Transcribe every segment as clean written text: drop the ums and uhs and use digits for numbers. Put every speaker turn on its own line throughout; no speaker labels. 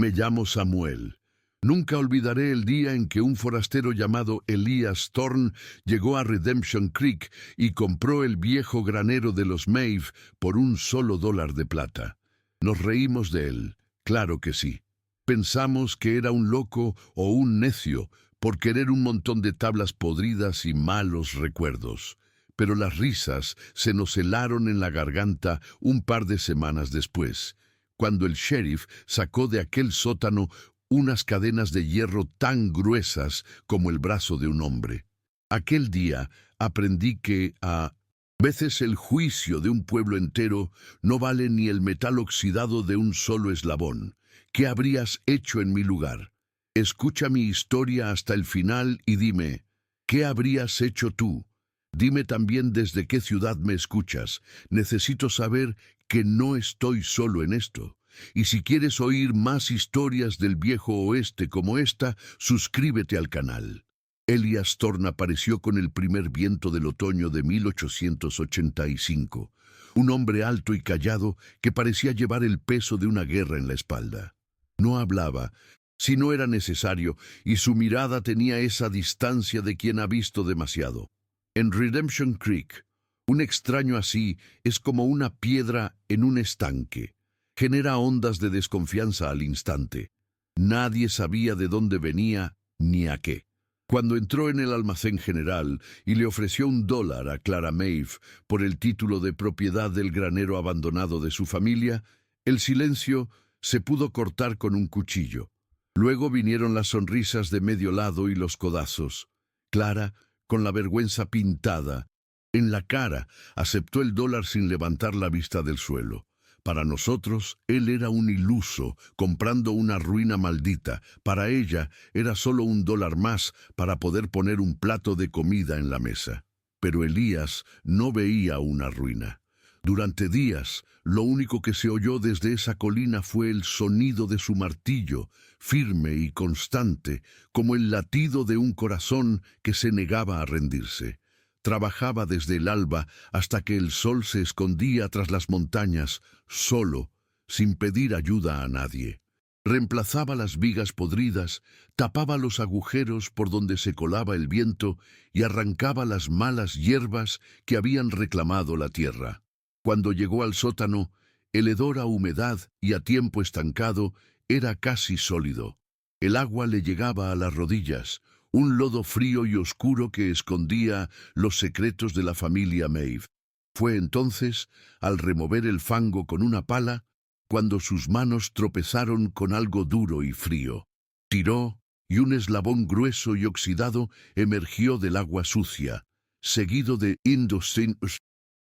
Me llamo Samuel. Nunca olvidaré el día en que un forastero llamado Elias Thorne llegó a Redemption Creek y compró el viejo granero de los Maeve por $1 de plata. Nos reímos de él, claro que sí. Pensamos que era un loco o un necio por querer un montón de tablas podridas y malos recuerdos. Pero las risas se nos helaron en la garganta un par de semanas después, cuando el sheriff sacó de aquel sótano unas cadenas de hierro tan gruesas como el brazo de un hombre. Aquel día aprendí que a veces el juicio de un pueblo entero no vale ni el metal oxidado de un solo eslabón. ¿Qué habrías hecho en mi lugar? Escucha mi historia hasta el final y dime, ¿qué habrías hecho tú? Dime también desde qué ciudad me escuchas. Necesito saber que no estoy solo en esto. Y si quieres oír más historias del viejo oeste como esta, suscríbete al canal. Elias Thorne apareció con el primer viento del otoño de 1885. Un hombre alto y callado que parecía llevar el peso de una guerra en la espalda. No hablaba, si no era necesario, y su mirada tenía esa distancia de quien ha visto demasiado. En Redemption Creek, un extraño así es como una piedra en un estanque. Genera ondas de desconfianza al instante. Nadie sabía de dónde venía ni a qué. Cuando entró en el almacén general y le ofreció $1 a Clara Maeve por el título de propiedad del granero abandonado de su familia, el silencio se pudo cortar con un cuchillo. Luego vinieron las sonrisas de medio lado y los codazos. Clara, con la vergüenza pintada en la cara, aceptó el $1 sin levantar la vista del suelo. Para nosotros, él era un iluso, comprando una ruina maldita. Para ella, era solo $1 más para poder poner un plato de comida en la mesa. Pero Elías no veía una ruina. Durante días, lo único que se oyó desde esa colina fue el sonido de su martillo, firme y constante, como el latido de un corazón que se negaba a rendirse. Trabajaba desde el alba hasta que el sol se escondía tras las montañas, solo, sin pedir ayuda a nadie. Reemplazaba las vigas podridas, tapaba los agujeros por donde se colaba el viento y arrancaba las malas hierbas que habían reclamado la tierra. Cuando llegó al sótano, el hedor a humedad y a tiempo estancado era casi sólido. El agua le llegaba a las rodillas, un lodo frío y oscuro que escondía los secretos de la familia Maeve. Fue entonces, al remover el fango con una pala, cuando sus manos tropezaron con algo duro y frío. Tiró, y un eslabón grueso y oxidado emergió del agua sucia, seguido de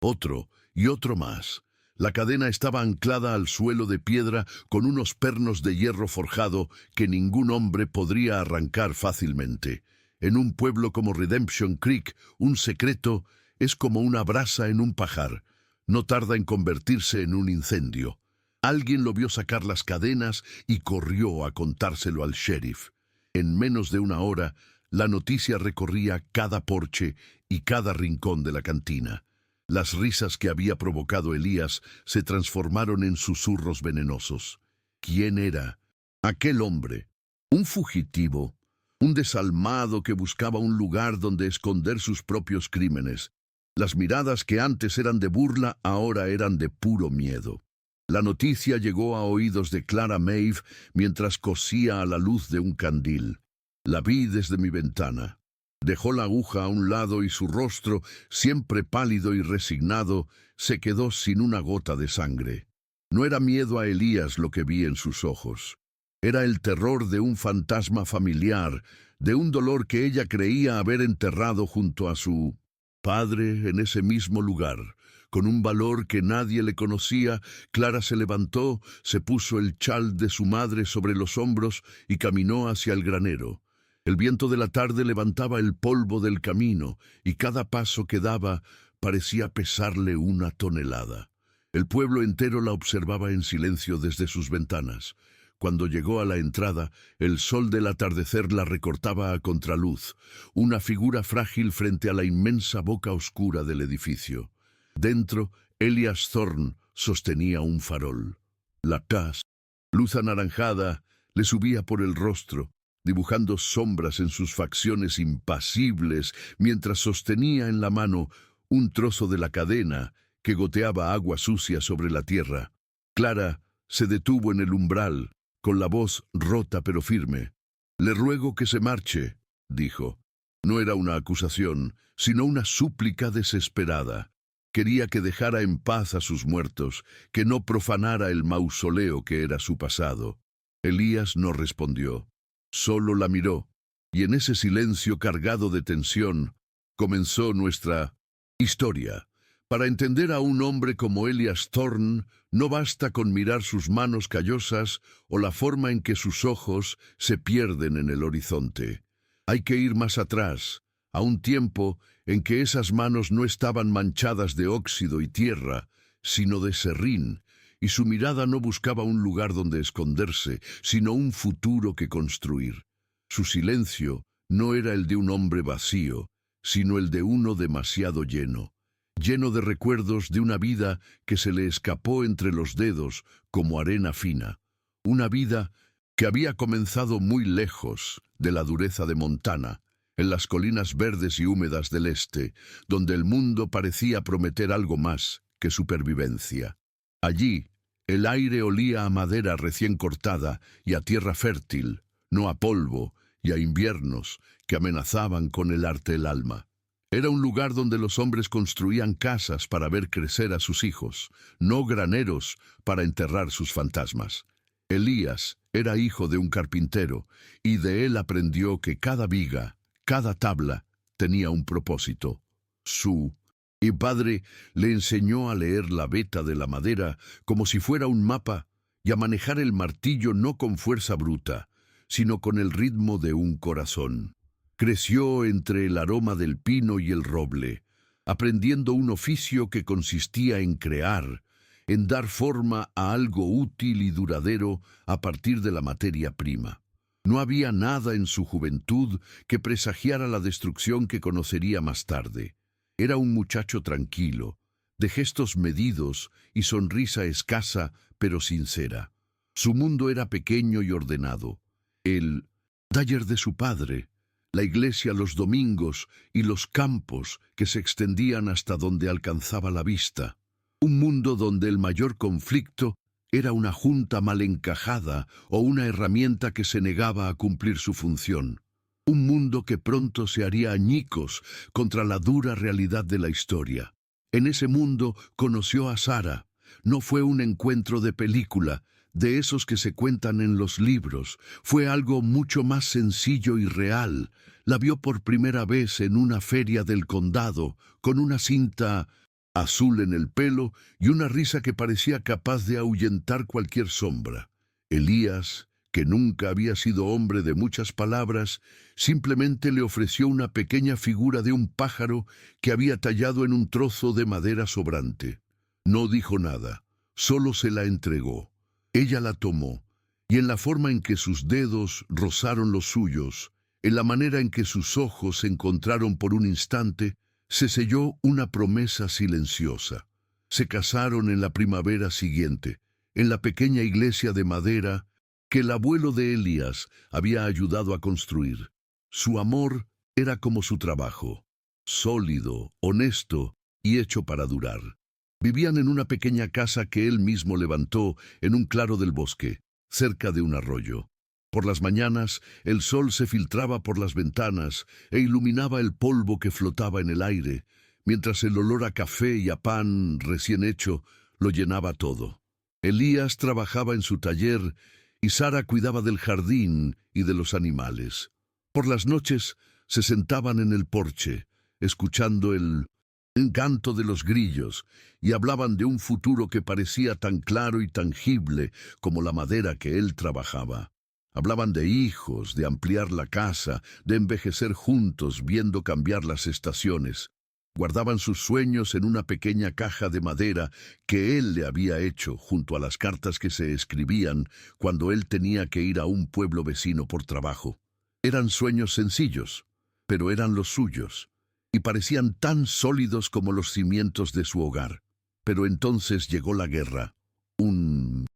otro y otro más. La cadena estaba anclada al suelo de piedra con unos pernos de hierro forjado que ningún hombre podría arrancar fácilmente. En un pueblo como Redemption Creek, un secreto es como una brasa en un pajar. No tarda en convertirse en un incendio. Alguien lo vio sacar las cadenas y corrió a contárselo al sheriff. En menos de una hora, la noticia recorría cada porche y cada rincón de la cantina. Las risas que había provocado Elías se transformaron en susurros venenosos. ¿Quién era? Aquel hombre. Un fugitivo. Un desalmado que buscaba un lugar donde esconder sus propios crímenes. Las miradas que antes eran de burla ahora eran de puro miedo. La noticia llegó a oídos de Clara Maeve mientras cosía a la luz de un candil. La vi desde mi ventana. Dejó la aguja a un lado y su rostro, siempre pálido y resignado, se quedó sin una gota de sangre. No era miedo a Elías lo que vi en sus ojos. Era el terror de un fantasma familiar, de un dolor que ella creía haber enterrado junto a su padre en ese mismo lugar. Con un valor que nadie le conocía, Clara se levantó, se puso el chal de su madre sobre los hombros y caminó hacia el granero. El viento de la tarde levantaba el polvo del camino, y cada paso que daba parecía pesarle una tonelada. El pueblo entero la observaba en silencio desde sus ventanas. Cuando llegó a la entrada, el sol del atardecer la recortaba a contraluz, una figura frágil frente a la inmensa boca oscura del edificio. Dentro, Elias Thorne sostenía un farol. La casa, luz anaranjada, Le subía por el rostro, dibujando sombras en sus facciones impasibles, mientras sostenía en la mano un trozo de la cadena que goteaba agua sucia sobre la tierra. Clara se detuvo en el umbral, con la voz rota pero firme. «Le ruego que se marche», dijo. No era una acusación, sino una súplica desesperada. Quería que dejara en paz a sus muertos, que no profanara el mausoleo que era su pasado. Elías no respondió, solo la miró, y en ese silencio cargado de tensión comenzó nuestra historia. Para entender a un hombre como Elias Thorne, no basta con mirar sus manos callosas o la forma en que sus ojos se pierden en el horizonte. Hay que ir más atrás, a un tiempo en que esas manos no estaban manchadas de óxido y tierra, sino de serrín, y su mirada no buscaba un lugar donde esconderse, sino un futuro que construir. Su silencio no era el de un hombre vacío, sino el de uno demasiado lleno de recuerdos de una vida que se le escapó entre los dedos como arena fina, una vida que había comenzado muy lejos de la dureza de Montana, en las colinas verdes y húmedas del este, donde el mundo parecía prometer algo más que supervivencia. Allí, el aire olía a madera recién cortada y a tierra fértil, no a polvo y a inviernos que amenazaban con helarte el alma. Era un lugar donde los hombres construían casas para ver crecer a sus hijos, no graneros para enterrar sus fantasmas. Elías era hijo de un carpintero, y de él aprendió que cada viga, cada tabla, tenía un propósito. Su padre le enseñó a leer la veta de la madera como si fuera un mapa y a manejar el martillo no con fuerza bruta, sino con el ritmo de un corazón. Creció entre el aroma del pino y el roble, aprendiendo un oficio que consistía en crear, en dar forma a algo útil y duradero a partir de la materia prima. No había nada en su juventud que presagiara la destrucción que conocería más tarde. Era un muchacho tranquilo, de gestos medidos y sonrisa escasa pero sincera. Su mundo era pequeño y ordenado. El taller de su padre, la iglesia los domingos y los campos que se extendían hasta donde alcanzaba la vista. Un mundo donde el mayor conflicto era una junta mal encajada o una herramienta que se negaba a cumplir su función. Un mundo que pronto se haría añicos contra la dura realidad de la historia. En ese mundo conoció a Sara. No fue un encuentro de película, de esos que se cuentan en los libros. Fue algo mucho más sencillo y real. La vio por primera vez en una feria del condado, con una cinta azul en el pelo y una risa que parecía capaz de ahuyentar cualquier sombra. Elías, que nunca había sido hombre de muchas palabras, simplemente le ofreció una pequeña figura de un pájaro que había tallado en un trozo de madera sobrante. No dijo nada, solo se la entregó. Ella la tomó, y en la forma en que sus dedos rozaron los suyos, en la manera en que sus ojos se encontraron por un instante, se selló una promesa silenciosa. Se casaron en la primavera siguiente, en la pequeña iglesia de madera que el abuelo de Elías había ayudado a construir. Su amor era como su trabajo, sólido, honesto y hecho para durar. Vivían en una pequeña casa que él mismo levantó en un claro del bosque, cerca de un arroyo. Por las mañanas, el sol se filtraba por las ventanas e iluminaba el polvo que flotaba en el aire, mientras el olor a café y a pan recién hecho lo llenaba todo. Elías trabajaba en su taller y Sara cuidaba del jardín y de los animales. Por las noches se sentaban en el porche, escuchando el canto de los grillos, y hablaban de un futuro que parecía tan claro y tangible como la madera que él trabajaba. Hablaban de hijos, de ampliar la casa, de envejecer juntos viendo cambiar las estaciones. Guardaban sus sueños en una pequeña caja de madera que él le había hecho junto a las cartas que se escribían cuando él tenía que ir a un pueblo vecino por trabajo. Eran sueños sencillos, pero eran los suyos, y parecían tan sólidos como los cimientos de su hogar. Pero entonces llegó la guerra, un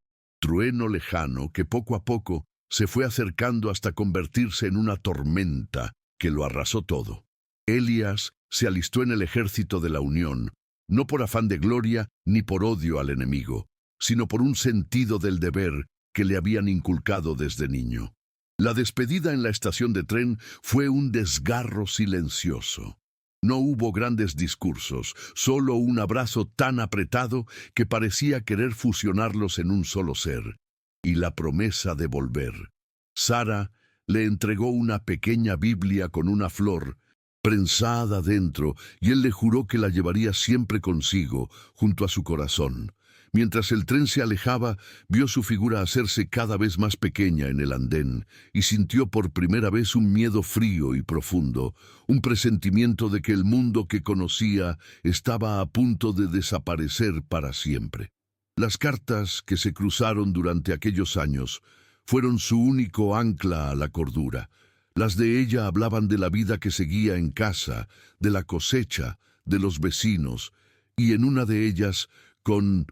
trueno lejano que poco a poco se fue acercando hasta convertirse en una tormenta que lo arrasó todo. Elías se alistó en el ejército de la Unión, no por afán de gloria ni por odio al enemigo, sino por un sentido del deber que le habían inculcado desde niño. La despedida en la estación de tren fue un desgarro silencioso. No hubo grandes discursos, solo un abrazo tan apretado que parecía querer fusionarlos en un solo ser, y la promesa de volver. Sara le entregó una pequeña Biblia con una flor prensada dentro, y él le juró que la llevaría siempre consigo, junto a su corazón. Mientras el tren se alejaba, vio su figura hacerse cada vez más pequeña en el andén y sintió por primera vez un miedo frío y profundo, un presentimiento de que el mundo que conocía estaba a punto de desaparecer para siempre. Las cartas que se cruzaron durante aquellos años fueron su único ancla a la cordura. Las de ella hablaban de la vida que seguía en casa, de la cosecha, de los vecinos, y en una de ellas, con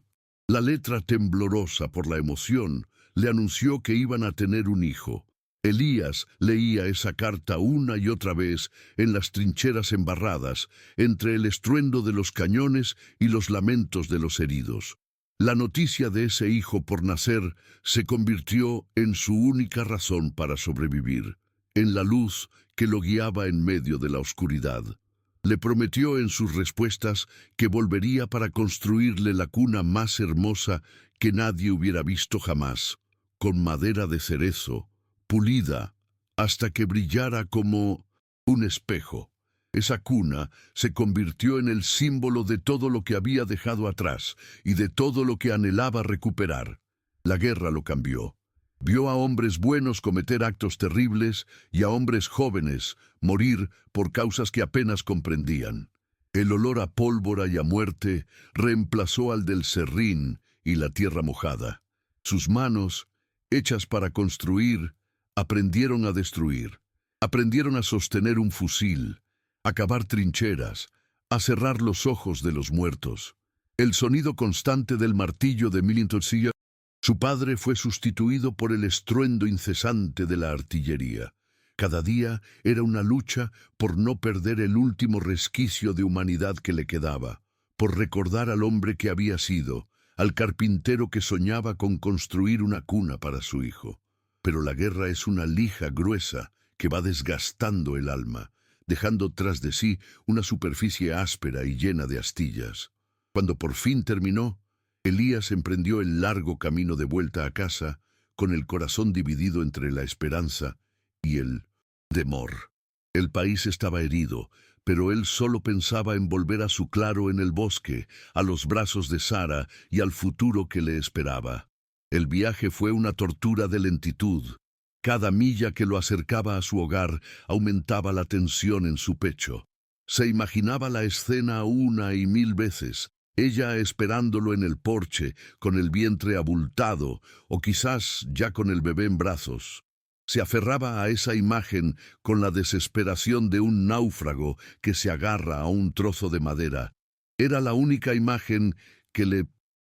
la letra temblorosa por la emoción, le anunció que iban a tener un hijo. Elías leía esa carta una y otra vez en las trincheras embarradas, entre el estruendo de los cañones y los lamentos de los heridos. La noticia de ese hijo por nacer se convirtió en su única razón para sobrevivir, en la luz que lo guiaba en medio de la oscuridad. Le prometió en sus respuestas que volvería para construirle la cuna más hermosa que nadie hubiera visto jamás, con madera de cerezo, pulida, hasta que brillara como un espejo. Esa cuna se convirtió en el símbolo de todo lo que había dejado atrás y de todo lo que anhelaba recuperar. La guerra lo cambió. Vio a hombres buenos cometer actos terribles y a hombres jóvenes morir por causas que apenas comprendían. El olor a pólvora y a muerte reemplazó al del serrín y la tierra mojada. Sus manos, hechas para construir, aprendieron a destruir. Aprendieron a sostener un fusil, a cavar trincheras, a cerrar los ojos de los muertos. El sonido constante del martillo de Millington. Su padre fue sustituido por el estruendo incesante de la artillería. Cada día era una lucha por no perder el último resquicio de humanidad que le quedaba, por recordar al hombre que había sido, al carpintero que soñaba con construir una cuna para su hijo. Pero la guerra es una lija gruesa que va desgastando el alma, dejando tras de sí una superficie áspera y llena de astillas. Cuando por fin terminó, Elías emprendió el largo camino de vuelta a casa, con el corazón dividido entre la esperanza y el temor. El país estaba herido, pero él solo pensaba en volver a su claro en el bosque, a los brazos de Sara y al futuro que le esperaba. El viaje fue una tortura de lentitud. Cada milla que lo acercaba a su hogar aumentaba la tensión en su pecho. Se imaginaba la escena una y mil veces, ella esperándolo en el porche, con el vientre abultado, o quizás ya con el bebé en brazos. Se aferraba a esa imagen con la desesperación de un náufrago que se agarra a un trozo de madera. Era la única imagen que le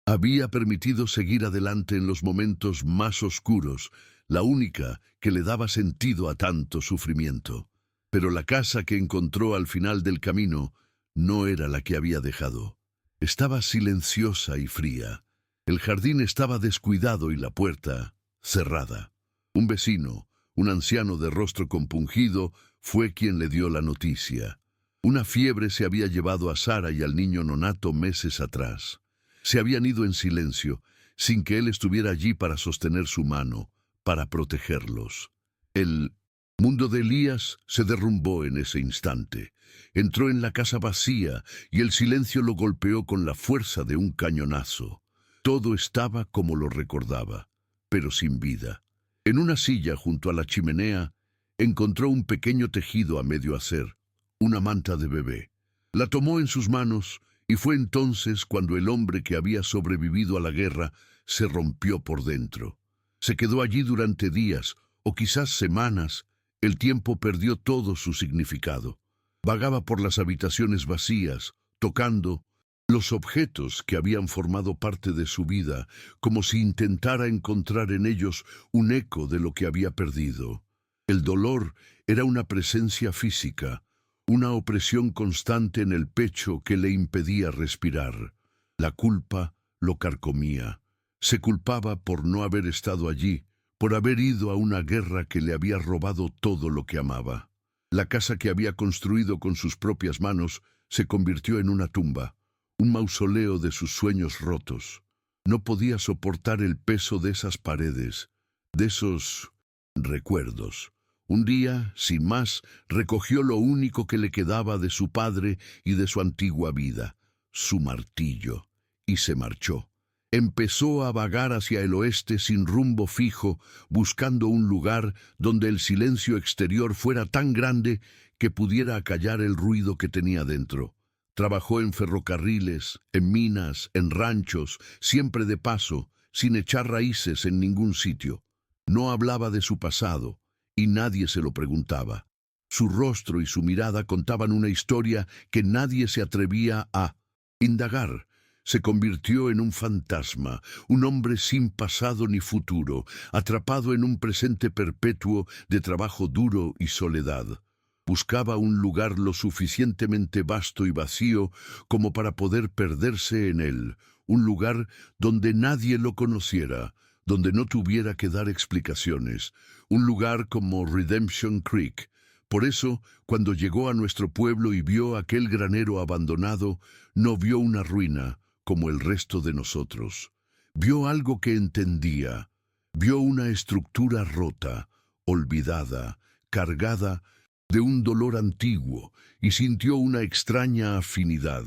había permitido seguir adelante en los momentos más oscuros, la única que le daba sentido a tanto sufrimiento. Pero la casa que encontró al final del camino no era la que había dejado. Estaba silenciosa y fría. El jardín estaba descuidado y la puerta cerrada. Un vecino, un anciano de rostro compungido, fue quien le dio la noticia. Una fiebre se había llevado a Sara y al niño nonato meses atrás. Se habían ido en silencio, sin que él estuviera allí para sostener su mano, para protegerlos. El mundo de Elías se derrumbó en ese instante. Entró en la casa vacía y el silencio lo golpeó con la fuerza de un cañonazo. Todo estaba como lo recordaba, pero sin vida. En una silla junto a la chimenea, encontró un pequeño tejido a medio hacer, una manta de bebé. La tomó en sus manos y fue entonces cuando el hombre que había sobrevivido a la guerra se rompió por dentro. Se quedó allí durante días, o quizás semanas. El tiempo perdió todo su significado. Vagaba por las habitaciones vacías, tocando, Los objetos que habían formado parte de su vida, como si intentara encontrar en ellos un eco de lo que había perdido. El dolor era una presencia física, una opresión constante en el pecho que le impedía respirar. La culpa lo carcomía. Se culpaba por no haber estado allí, por haber ido a una guerra que le había robado todo lo que amaba. La casa que había construido con sus propias manos se convirtió en una tumba, un mausoleo de sus sueños rotos. No podía soportar el peso de esas paredes, de esos recuerdos. Un día, sin más, recogió lo único que le quedaba de su padre y de su antigua vida, su martillo, y se marchó. Empezó a vagar hacia el oeste sin rumbo fijo, buscando un lugar donde el silencio exterior fuera tan grande que pudiera acallar el ruido que tenía dentro. Trabajó en ferrocarriles, en minas, en ranchos, siempre de paso, sin echar raíces en ningún sitio. No hablaba de su pasado, y nadie se lo preguntaba. Su rostro y su mirada contaban una historia que nadie se atrevía a indagar. Se convirtió en un fantasma, un hombre sin pasado ni futuro, atrapado en un presente perpetuo de trabajo duro y soledad. Buscaba un lugar lo suficientemente vasto y vacío como para poder perderse en él, un lugar donde nadie lo conociera, donde no tuviera que dar explicaciones, un lugar como Redemption Creek. Por eso, cuando llegó a nuestro pueblo y vio aquel granero abandonado, no vio una ruina, como el resto de nosotros. Vio algo que entendía. Vio una estructura rota, olvidada, cargada de un dolor antiguo, y sintió una extraña afinidad.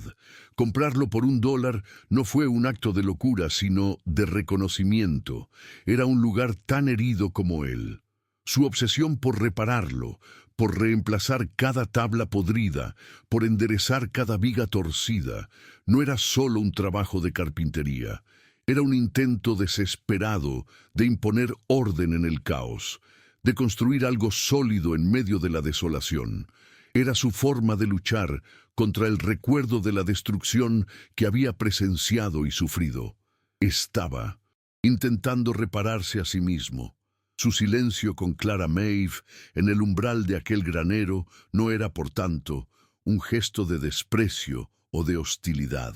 Comprarlo por $1 no fue un acto de locura, sino de reconocimiento. Era un lugar tan herido como él. Su obsesión por repararlo, por reemplazar cada tabla podrida, por enderezar cada viga torcida, no era solo un trabajo de carpintería. Era un intento desesperado de imponer orden en el caos, de construir algo sólido en medio de la desolación. Era su forma de luchar contra el recuerdo de la destrucción que había presenciado y sufrido. Estaba intentando repararse a sí mismo. Su silencio con Clara Maeve en el umbral de aquel granero no era, por tanto, un gesto de desprecio o de hostilidad.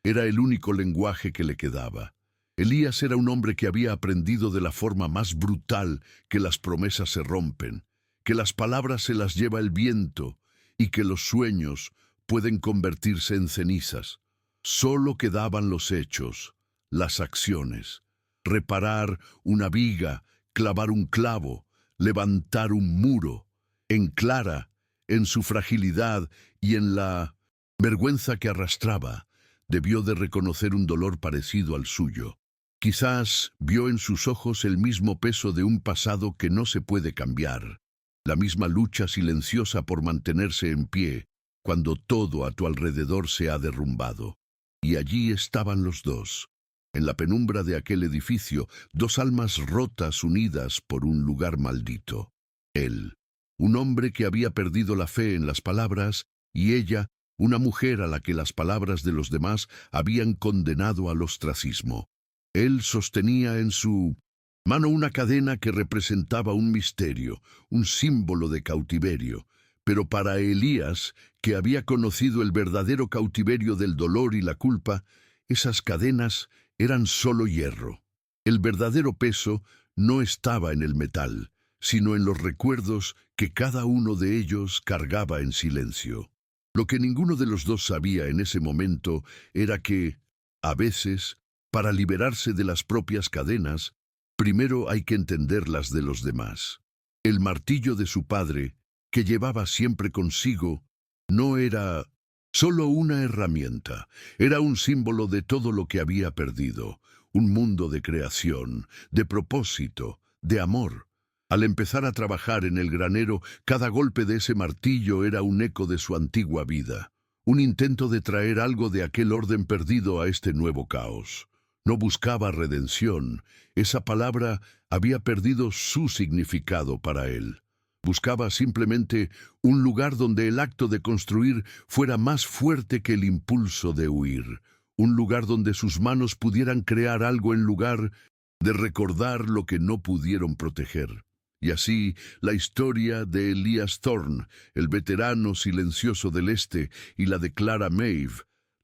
Era el único lenguaje que le quedaba. Elías era un hombre que había aprendido de la forma más brutal que las promesas se rompen, que las palabras se las lleva el viento y que los sueños pueden convertirse en cenizas. Solo quedaban los hechos, las acciones. Reparar una viga, clavar un clavo, levantar un muro. En Clara, en su fragilidad y en la vergüenza que arrastraba, debió de reconocer un dolor parecido al suyo. Quizás vio en sus ojos el mismo peso de un pasado que no se puede cambiar, la misma lucha silenciosa por mantenerse en pie cuando todo a tu alrededor se ha derrumbado. Y allí estaban los dos, en la penumbra de aquel edificio, dos almas rotas unidas por un lugar maldito. Él, un hombre que había perdido la fe en las palabras, y ella, una mujer a la que las palabras de los demás habían condenado al ostracismo. Él sostenía en su mano una cadena que representaba un misterio, un símbolo de cautiverio. Pero para Elías, que había conocido el verdadero cautiverio del dolor y la culpa, esas cadenas eran solo hierro. El verdadero peso no estaba en el metal, sino en los recuerdos que cada uno de ellos cargaba en silencio. Lo que ninguno de los dos sabía en ese momento era que, a veces, para liberarse de las propias cadenas, primero hay que entender las de los demás. El martillo de su padre, que llevaba siempre consigo, no era solo una herramienta, era un símbolo de todo lo que había perdido, un mundo de creación, de propósito, de amor. Al empezar a trabajar en el granero, cada golpe de ese martillo era un eco de su antigua vida, un intento de traer algo de aquel orden perdido a este nuevo caos. No buscaba redención, esa palabra había perdido su significado para él. Buscaba simplemente un lugar donde el acto de construir fuera más fuerte que el impulso de huir. Un lugar donde sus manos pudieran crear algo en lugar de recordar lo que no pudieron proteger. Y así, la historia de Elias Thorne, el veterano silencioso del Este, y la de Clara Maeve,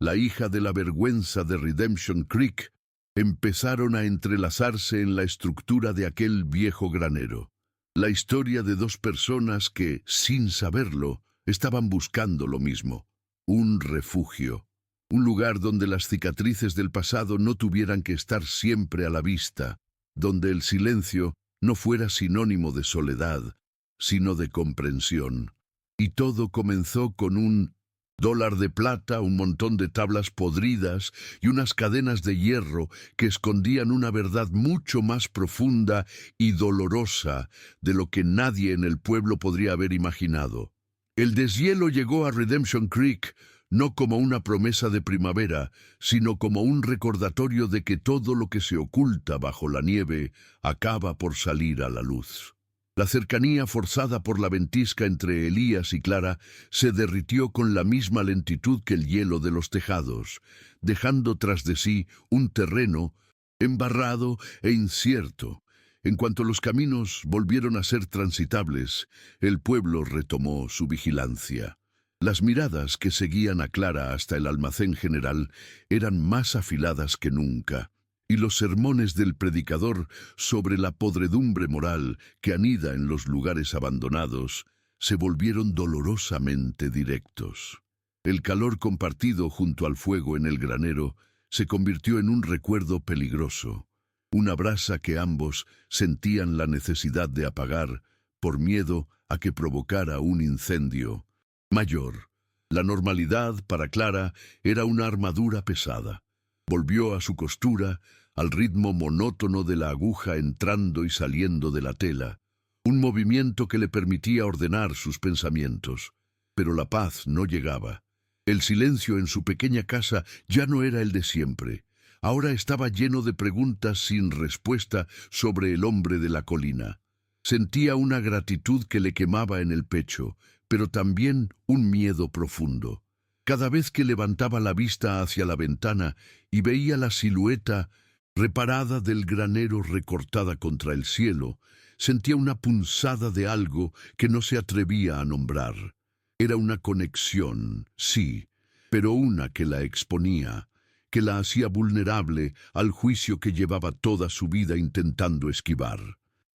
la hija de la vergüenza de Redemption Creek, empezaron a entrelazarse en la estructura de aquel viejo granero. La historia de dos personas que, sin saberlo, estaban buscando lo mismo: un refugio. Un lugar donde las cicatrices del pasado no tuvieran que estar siempre a la vista, donde el silencio no fuera sinónimo de soledad, sino de comprensión. Y todo comenzó con $1 de plata, un montón de tablas podridas y unas cadenas de hierro que escondían una verdad mucho más profunda y dolorosa de lo que nadie en el pueblo podría haber imaginado. El deshielo llegó a Redemption Creek no como una promesa de primavera, sino como un recordatorio de que todo lo que se oculta bajo la nieve acaba por salir a la luz. La cercanía forzada por la ventisca entre Elías y Clara se derritió con la misma lentitud que el hielo de los tejados, dejando tras de sí un terreno embarrado e incierto. En cuanto los caminos volvieron a ser transitables, el pueblo retomó su vigilancia. Las miradas que seguían a Clara hasta el almacén general eran más afiladas que nunca, y los sermones del predicador sobre la podredumbre moral que anida en los lugares abandonados se volvieron dolorosamente directos. El calor compartido junto al fuego en el granero se convirtió en un recuerdo peligroso, una brasa que ambos sentían la necesidad de apagar por miedo a que provocara un incendio mayor. La normalidad para Clara era una armadura pesada. Volvió a su costura, al ritmo monótono de la aguja entrando y saliendo de la tela, un movimiento que le permitía ordenar sus pensamientos. Pero la paz no llegaba. El silencio en su pequeña casa ya no era el de siempre. Ahora estaba lleno de preguntas sin respuesta sobre el hombre de la colina. Sentía una gratitud que le quemaba en el pecho, pero también un miedo profundo. Cada vez que levantaba la vista hacia la ventana y veía la silueta reparada del granero recortada contra el cielo, sentía una punzada de algo que no se atrevía a nombrar. Era una conexión, sí, pero una que la exponía, que la hacía vulnerable al juicio que llevaba toda su vida intentando esquivar.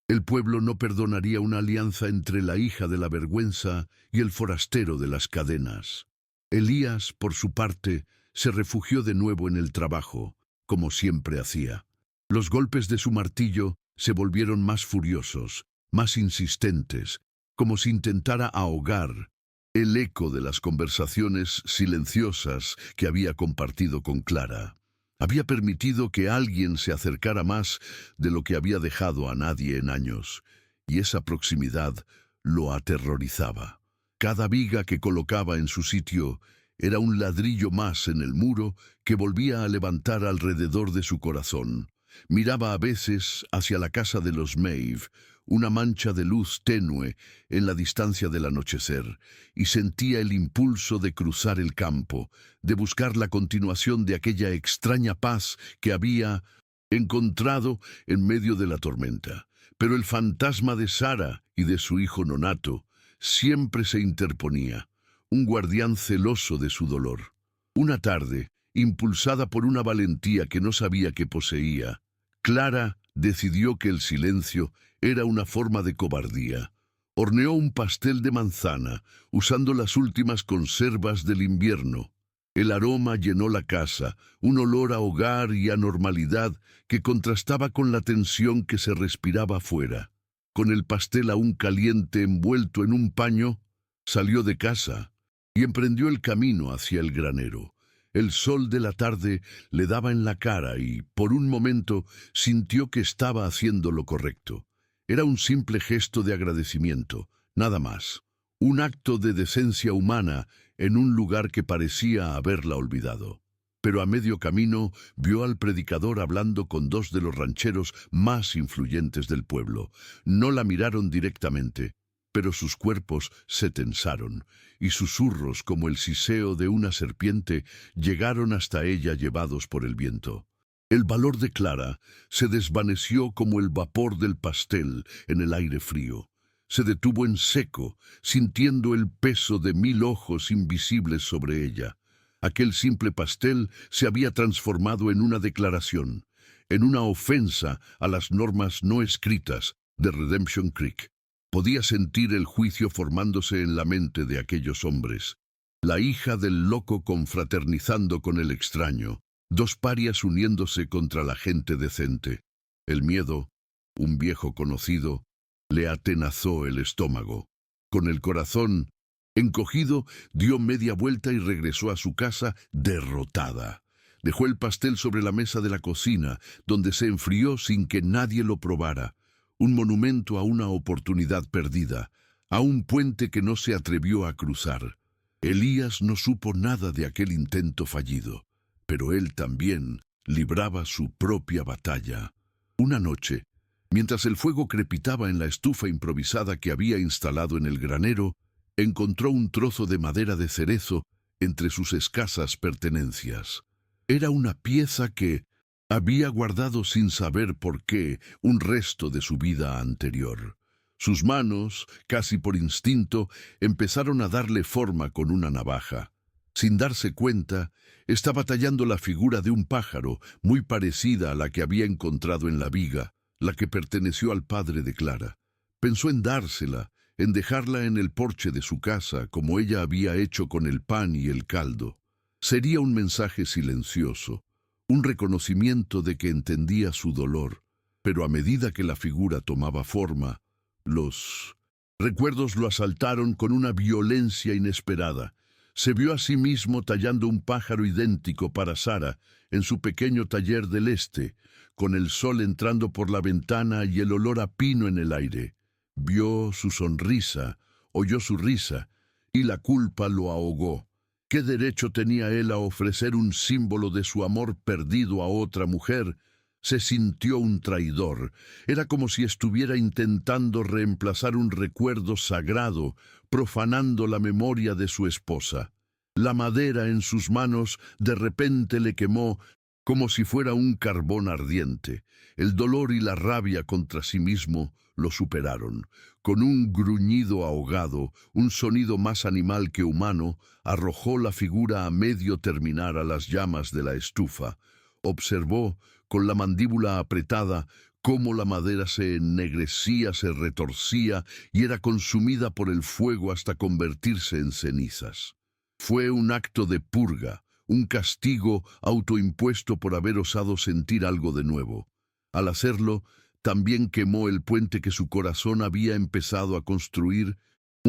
El pueblo no perdonaría una alianza entre la hija de la vergüenza y el forastero de las cadenas. Elías, por su parte, se refugió de nuevo en el trabajo, como siempre hacía. Los golpes de su martillo se volvieron más furiosos, más insistentes, como si intentara ahogar el eco de las conversaciones silenciosas que había compartido con Clara. Había permitido que alguien se acercara más de lo que había dejado a nadie en años, y esa proximidad lo aterrorizaba. Cada viga que colocaba en su sitio era un ladrillo más en el muro que volvía a levantar alrededor de su corazón. Miraba a veces hacia la casa de los Maeve, una mancha de luz tenue en la distancia del anochecer, y sentía el impulso de cruzar el campo, de buscar la continuación de aquella extraña paz que había encontrado en medio de la tormenta. Pero el fantasma de Sara y de su hijo nonato siempre se interponía, un guardián celoso de su dolor. Una tarde, impulsada por una valentía que no sabía que poseía, Clara decidió que el silencio era una forma de cobardía. Horneó un pastel de manzana, usando las últimas conservas del invierno. El aroma llenó la casa, un olor a hogar y a normalidad que contrastaba con la tensión que se respiraba afuera. Con el pastel aún caliente envuelto en un paño, salió de casa y emprendió el camino hacia el granero. El sol de la tarde le daba en la cara y, por un momento, sintió que estaba haciendo lo correcto. Era un simple gesto de agradecimiento, nada más. Un acto de decencia humana en un lugar que parecía haberla olvidado. Pero a medio camino vio al predicador hablando con dos de los rancheros más influyentes del pueblo. No la miraron directamente, pero sus cuerpos se tensaron, y susurros como el siseo de una serpiente llegaron hasta ella llevados por el viento. El valor de Clara se desvaneció como el vapor del pastel en el aire frío. Se detuvo en seco, sintiendo el peso de 1000 ojos invisibles sobre ella. Aquel simple pastel se había transformado en una declaración, en una ofensa a las normas no escritas de Redemption Creek. Podía sentir el juicio formándose en la mente de aquellos hombres. La hija del loco confraternizando con el extraño, dos parias uniéndose contra la gente decente. El miedo, un viejo conocido, le atenazó el estómago. Con el corazón encogido, dio media vuelta y regresó a su casa derrotada. Dejó el pastel sobre la mesa de la cocina, donde se enfrió sin que nadie lo probara. Un monumento a una oportunidad perdida, a un puente que no se atrevió a cruzar. Elías no supo nada de aquel intento fallido, pero él también libraba su propia batalla. Una noche, mientras el fuego crepitaba en la estufa improvisada que había instalado en el granero, encontró un trozo de madera de cerezo entre sus escasas pertenencias. Era una pieza que había guardado sin saber por qué un resto de su vida anterior. Sus manos, casi por instinto, empezaron a darle forma con una navaja. Sin darse cuenta, estaba tallando la figura de un pájaro muy parecida a la que había encontrado en la viga, la que perteneció al padre de Clara. Pensó en dársela, en dejarla en el porche de su casa, como ella había hecho con el pan y el caldo. Sería un mensaje silencioso, un reconocimiento de que entendía su dolor, pero a medida que la figura tomaba forma, los recuerdos lo asaltaron con una violencia inesperada. Se vio a sí mismo tallando un pájaro idéntico para Sara en su pequeño taller del este, con el sol entrando por la ventana y el olor a pino en el aire. Vio su sonrisa, oyó su risa, y la culpa lo ahogó. ¿Qué derecho tenía él a ofrecer un símbolo de su amor perdido a otra mujer? Se sintió un traidor. Era como si estuviera intentando reemplazar un recuerdo sagrado, profanando la memoria de su esposa. La madera en sus manos de repente le quemó como si fuera un carbón ardiente. El dolor y la rabia contra sí mismo lo superaron. Con un gruñido ahogado, un sonido más animal que humano, arrojó la figura a medio terminar a las llamas de la estufa. Observó, con la mandíbula apretada, cómo la madera se ennegrecía, se retorcía y era consumida por el fuego hasta convertirse en cenizas. Fue un acto de purga, un castigo autoimpuesto por haber osado sentir algo de nuevo. Al hacerlo, también quemó el puente que su corazón había empezado a construir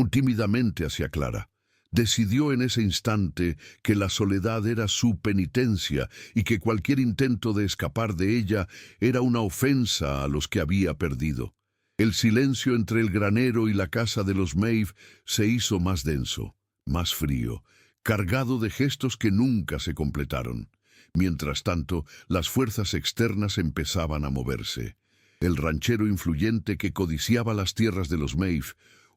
tímidamente hacia Clara. Decidió en ese instante que la soledad era su penitencia y que cualquier intento de escapar de ella era una ofensa a los que había perdido. El silencio entre el granero y la casa de los Maeve se hizo más denso, más frío, cargado de gestos que nunca se completaron. Mientras tanto, las fuerzas externas empezaban a moverse. El ranchero influyente que codiciaba las tierras de los Maeve,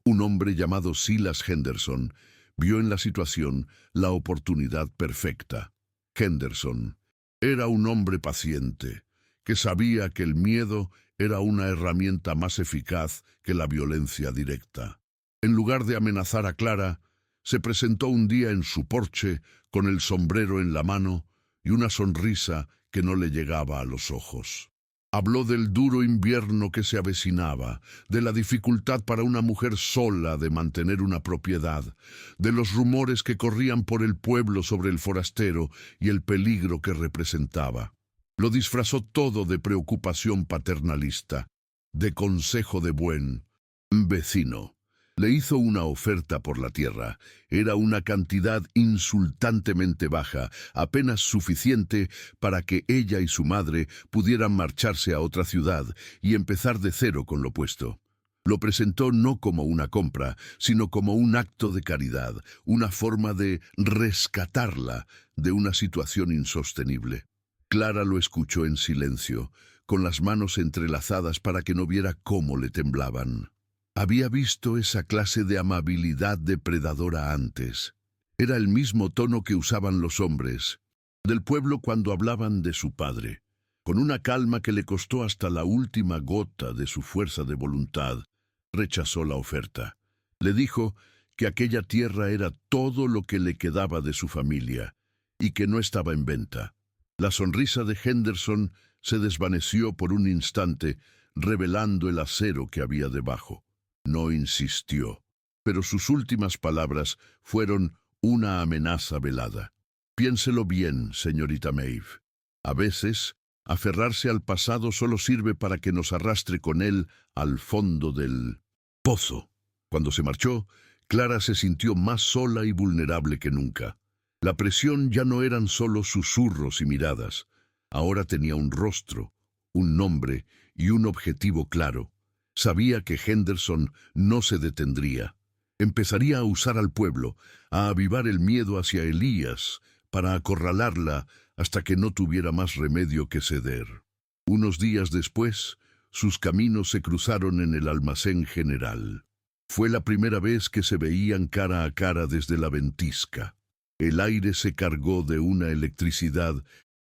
un hombre llamado Silas Henderson, vio en la situación la oportunidad perfecta. Henderson era un hombre paciente, que sabía que el miedo era una herramienta más eficaz que la violencia directa. En lugar de amenazar a Clara, se presentó un día en su porche con el sombrero en la mano y una sonrisa que no le llegaba a los ojos. Habló del duro invierno que se avecinaba, de la dificultad para una mujer sola de mantener una propiedad, de los rumores que corrían por el pueblo sobre el forastero y el peligro que representaba. Lo disfrazó todo de preocupación paternalista, de consejo de buen vecino. Le hizo una oferta por la tierra. Era una cantidad insultantemente baja, apenas suficiente para que ella y su madre pudieran marcharse a otra ciudad y empezar de cero con lo puesto. Lo presentó no como una compra, sino como un acto de caridad, una forma de rescatarla de una situación insostenible. Clara lo escuchó en silencio, con las manos entrelazadas para que no viera cómo le temblaban. Había visto esa clase de amabilidad depredadora antes. Era el mismo tono que usaban los hombres del pueblo cuando hablaban de su padre. Con una calma que le costó hasta la última gota de su fuerza de voluntad, rechazó la oferta. Le dijo que aquella tierra era todo lo que le quedaba de su familia y que no estaba en venta. La sonrisa de Henderson se desvaneció por un instante, revelando el acero que había debajo. No insistió, pero sus últimas palabras fueron una amenaza velada. Piénselo bien, señorita Maeve. A veces, aferrarse al pasado solo sirve para que nos arrastre con él al fondo del pozo. Cuando se marchó, Clara se sintió más sola y vulnerable que nunca. La presión ya no eran solo susurros y miradas. Ahora tenía un rostro, un nombre y un objetivo claro. Sabía que Henderson no se detendría. Empezaría a usar al pueblo, a avivar el miedo hacia Elías, para acorralarla hasta que no tuviera más remedio que ceder. Unos días después, sus caminos se cruzaron en el almacén general. Fue la primera vez que se veían cara a cara desde la ventisca. El aire se cargó de una electricidad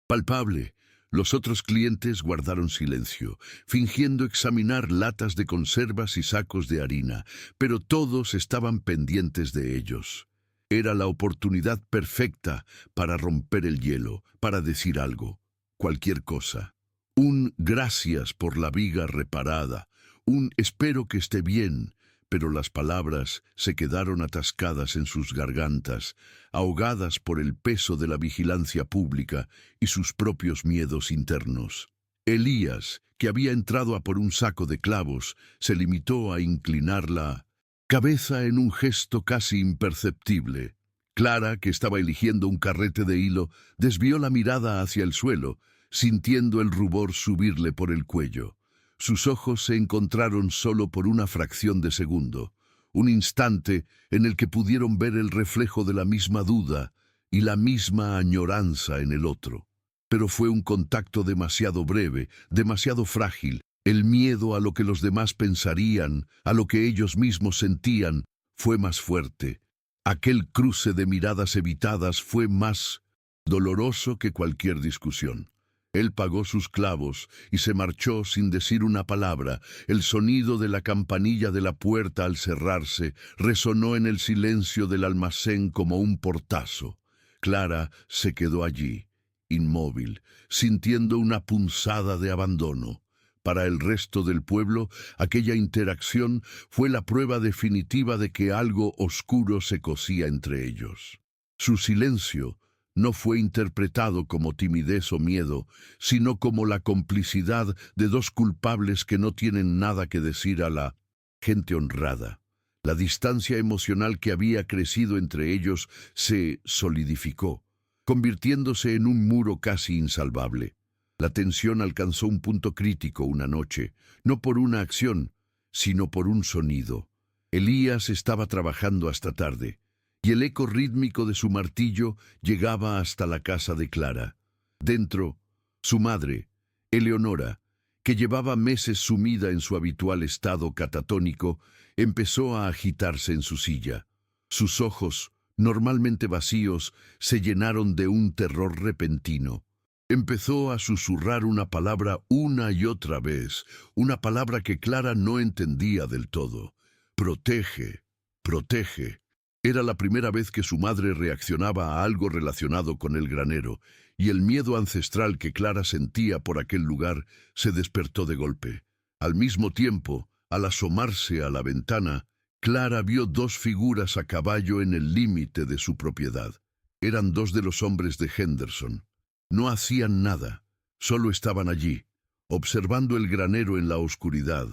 palpable. Los otros clientes guardaron silencio, fingiendo examinar latas de conservas y sacos de harina, pero todos estaban pendientes de ellos. Era la oportunidad perfecta para romper el hielo, para decir algo, cualquier cosa. Un gracias por la viga reparada, un espero que esté bien, pero las palabras se quedaron atascadas en sus gargantas, ahogadas por el peso de la vigilancia pública y sus propios miedos internos. Elías, que había entrado a por un saco de clavos, se limitó a inclinar la cabeza en un gesto casi imperceptible. Clara, que estaba eligiendo un carrete de hilo, desvió la mirada hacia el suelo, sintiendo el rubor subirle por el cuello. Sus ojos se encontraron solo por una fracción de segundo, un instante en el que pudieron ver el reflejo de la misma duda y la misma añoranza en el otro. Pero fue un contacto demasiado breve, demasiado frágil. El miedo a lo que los demás pensarían, a lo que ellos mismos sentían, fue más fuerte. Aquel cruce de miradas evitadas fue más doloroso que cualquier discusión. Él pagó sus clavos y se marchó sin decir una palabra. El sonido de la campanilla de la puerta al cerrarse resonó en el silencio del almacén como un portazo. Clara se quedó allí, inmóvil, sintiendo una punzada de abandono. Para el resto del pueblo, aquella interacción fue la prueba definitiva de que algo oscuro se cosía entre ellos. Su silencio no fue interpretado como timidez o miedo, sino como la complicidad de dos culpables que no tienen nada que decir a la gente honrada. La distancia emocional que había crecido entre ellos se solidificó, convirtiéndose en un muro casi insalvable. La tensión alcanzó un punto crítico una noche, no por una acción, sino por un sonido. Elías estaba trabajando hasta tarde, y el eco rítmico de su martillo llegaba hasta la casa de Clara. Dentro, su madre, Eleonora, que llevaba meses sumida en su habitual estado catatónico, empezó a agitarse en su silla. Sus ojos, normalmente vacíos, se llenaron de un terror repentino. Empezó a susurrar una palabra una y otra vez, una palabra que Clara no entendía del todo. Protege, protege. Era la primera vez que su madre reaccionaba a algo relacionado con el granero, y el miedo ancestral que Clara sentía por aquel lugar se despertó de golpe. Al mismo tiempo, al asomarse a la ventana, Clara vio dos figuras a caballo en el límite de su propiedad. Eran dos de los hombres de Henderson. No hacían nada, solo estaban allí, observando el granero en la oscuridad,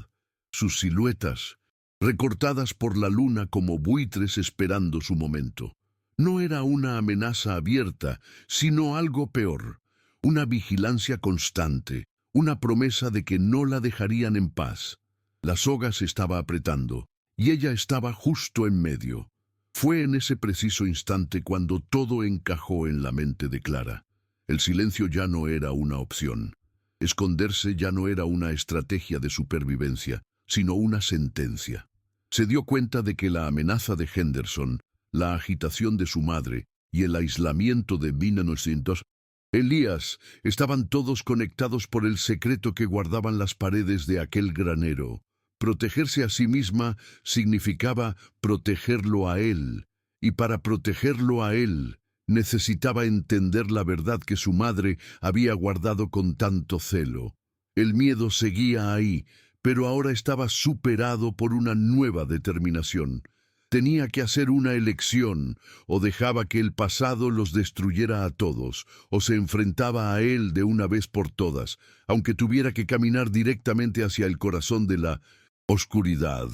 sus siluetas recortadas por la luna como buitres esperando su momento. No era una amenaza abierta, sino algo peor, una vigilancia constante, una promesa de que no la dejarían en paz. La soga se estaba apretando, y ella estaba justo en medio. Fue en ese preciso instante cuando todo encajó en la mente de Clara. El silencio ya no era una opción. Esconderse ya no era una estrategia de supervivencia, sino una sentencia. Se dio cuenta de que la amenaza de Henderson, la agitación de su madre y el aislamiento de 1900, Elías, estaban todos conectados por el secreto que guardaban las paredes de aquel granero. Protegerse a sí misma significaba protegerlo a él, y para protegerlo a él, necesitaba entender la verdad que su madre había guardado con tanto celo. El miedo seguía ahí, pero ahora estaba superado por una nueva determinación. Tenía que hacer una elección: o dejaba que el pasado los destruyera a todos, o se enfrentaba a él de una vez por todas, aunque tuviera que caminar directamente hacia el corazón de la oscuridad.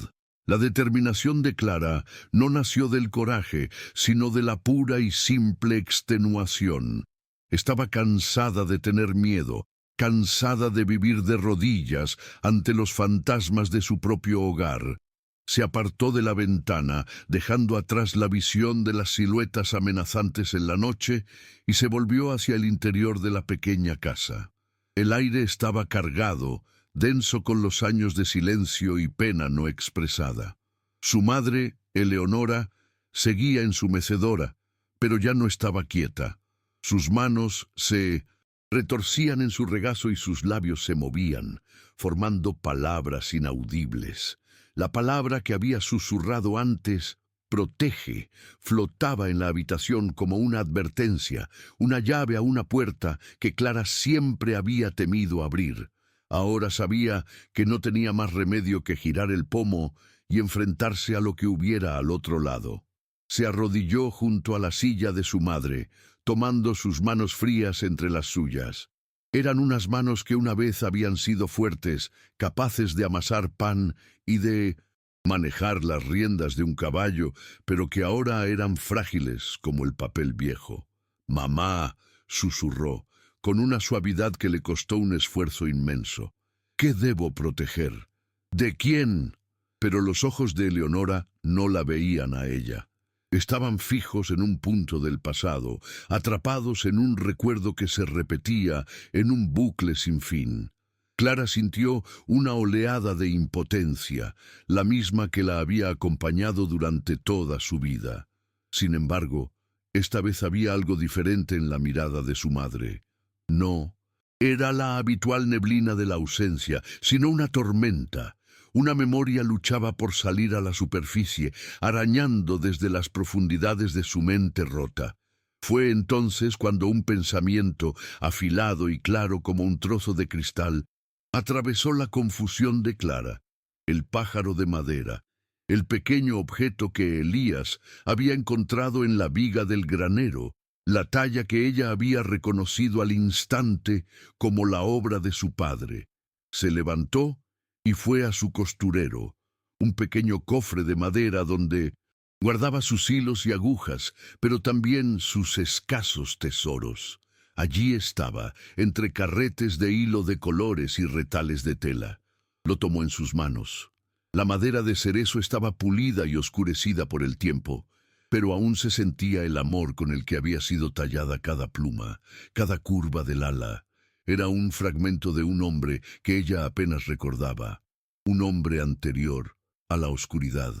La determinación de Clara no nació del coraje, sino de la pura y simple extenuación. Estaba cansada de tener miedo, cansada de vivir de rodillas ante los fantasmas de su propio hogar. Se apartó de la ventana, dejando atrás la visión de las siluetas amenazantes en la noche, y se volvió hacia el interior de la pequeña casa. El aire estaba cargado, denso con los años de silencio y pena no expresada. Su madre, Eleonora, seguía en su mecedora, pero ya no estaba quieta. Sus manos se retorcían en su regazo y sus labios se movían, formando palabras inaudibles. La palabra que había susurrado antes, protege, flotaba en la habitación como una advertencia, una llave a una puerta que Clara siempre había temido abrir. Ahora sabía que no tenía más remedio que girar el pomo y enfrentarse a lo que hubiera al otro lado. Se arrodilló junto a la silla de su madre, tomando sus manos frías entre las suyas. Eran unas manos que una vez habían sido fuertes, capaces de amasar pan y de manejar las riendas de un caballo, pero que ahora eran frágiles como el papel viejo. «Mamá», susurró, con una suavidad que le costó un esfuerzo inmenso. «¿Qué debo proteger? ¿De quién?» Pero los ojos de Eleonora no la veían a ella. Estaban fijos en un punto del pasado, atrapados en un recuerdo que se repetía en un bucle sin fin. Clara sintió una oleada de impotencia, la misma que la había acompañado durante toda su vida. Sin embargo, esta vez había algo diferente en la mirada de su madre. No era la habitual neblina de la ausencia, sino una tormenta. Una memoria luchaba por salir a la superficie, arañando desde las profundidades de su mente rota. Fue entonces cuando un pensamiento, afilado y claro como un trozo de cristal, atravesó la confusión de Clara. El pájaro de madera, el pequeño objeto que Elías había encontrado en la viga del granero, la talla que ella había reconocido al instante como la obra de su padre. Se levantó y fue a su costurero, un pequeño cofre de madera donde guardaba sus hilos y agujas, pero también sus escasos tesoros. Allí estaba, entre carretes de hilo de colores y retales de tela. Lo tomó en sus manos. La madera de cerezo estaba pulida y oscurecida por el tiempo, pero aún se sentía el amor con el que había sido tallada cada pluma, cada curva del ala. Era un fragmento de un hombre que ella apenas recordaba, un hombre anterior a la oscuridad.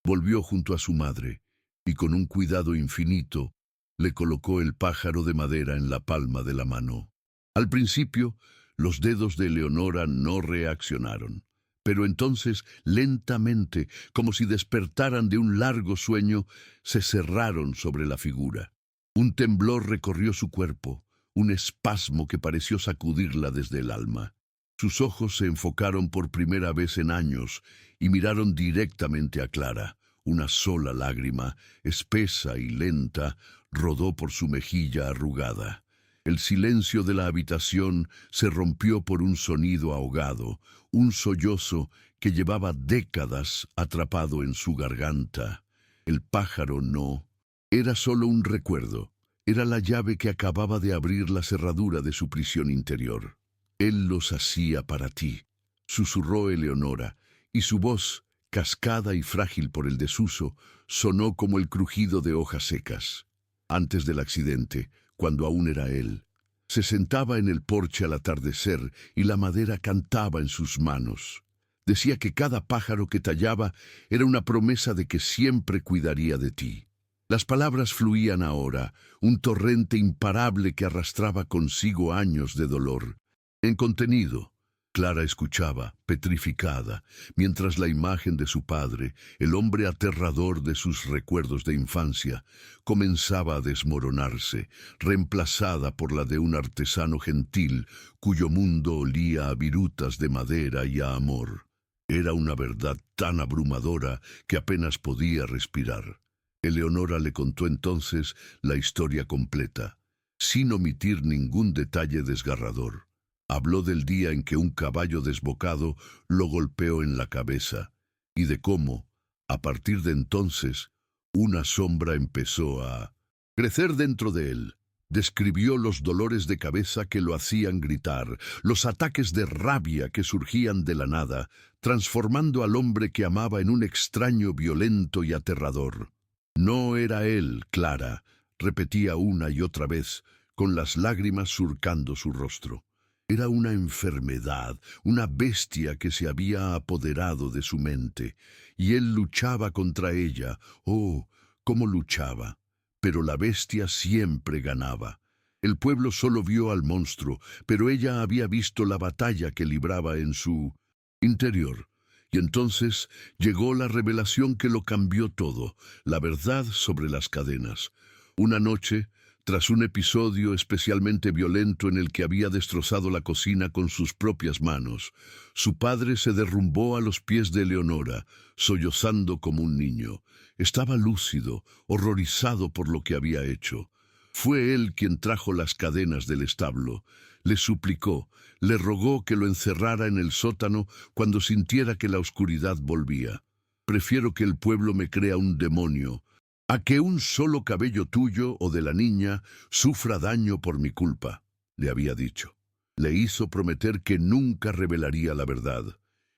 Volvió junto a su madre y con un cuidado infinito le colocó el pájaro de madera en la palma de la mano. Al principio, los dedos de Eleonora no reaccionaron, pero entonces, lentamente, como si despertaran de un largo sueño, se cerraron sobre la figura. Un temblor recorrió su cuerpo, un espasmo que pareció sacudirla desde el alma. Sus ojos se enfocaron por primera vez en años y miraron directamente a Clara. Una sola lágrima, espesa y lenta, rodó por su mejilla arrugada. El silencio de la habitación se rompió por un sonido ahogado, un sollozo que llevaba décadas atrapado en su garganta. El pájaro no. Era solo un recuerdo. Era la llave que acababa de abrir la cerradura de su prisión interior. «Él los hacía para ti», susurró Eleonora, y su voz, cascada y frágil por el desuso, sonó como el crujido de hojas secas. Antes del accidente, cuando aún era él, se sentaba en el porche al atardecer y la madera cantaba en sus manos. Decía que cada pájaro que tallaba era una promesa de que siempre cuidaría de ti. Las palabras fluían ahora, un torrente imparable que arrastraba consigo años de dolor. En contenido, Clara escuchaba, petrificada, mientras la imagen de su padre, el hombre aterrador de sus recuerdos de infancia, comenzaba a desmoronarse, reemplazada por la de un artesano gentil, cuyo mundo olía a virutas de madera y a amor. Era una verdad tan abrumadora que apenas podía respirar. Eleonora le contó entonces la historia completa, sin omitir ningún detalle desgarrador. Habló del día en que un caballo desbocado lo golpeó en la cabeza y de cómo, a partir de entonces, una sombra empezó a crecer dentro de él. Describió los dolores de cabeza que lo hacían gritar, los ataques de rabia que surgían de la nada, transformando al hombre que amaba en un extraño violento y aterrador. No era él, Clara, repetía una y otra vez, con las lágrimas surcando su rostro. Era una enfermedad, una bestia que se había apoderado de su mente, y él luchaba contra ella. Oh, cómo luchaba. Pero la bestia siempre ganaba. El pueblo solo vio al monstruo, pero ella había visto la batalla que libraba en su interior. Y entonces llegó la revelación que lo cambió todo, la verdad sobre las cadenas. Una noche, tras un episodio especialmente violento en el que había destrozado la cocina con sus propias manos, su padre se derrumbó a los pies de Eleonora, sollozando como un niño. Estaba lúcido, horrorizado por lo que había hecho. Fue él quien trajo las cadenas del establo. Le suplicó, le rogó que lo encerrara en el sótano cuando sintiera que la oscuridad volvía. Prefiero que el pueblo me crea un demonio, a que un solo cabello tuyo o de la niña sufra daño por mi culpa, le había dicho. Le hizo prometer que nunca revelaría la verdad,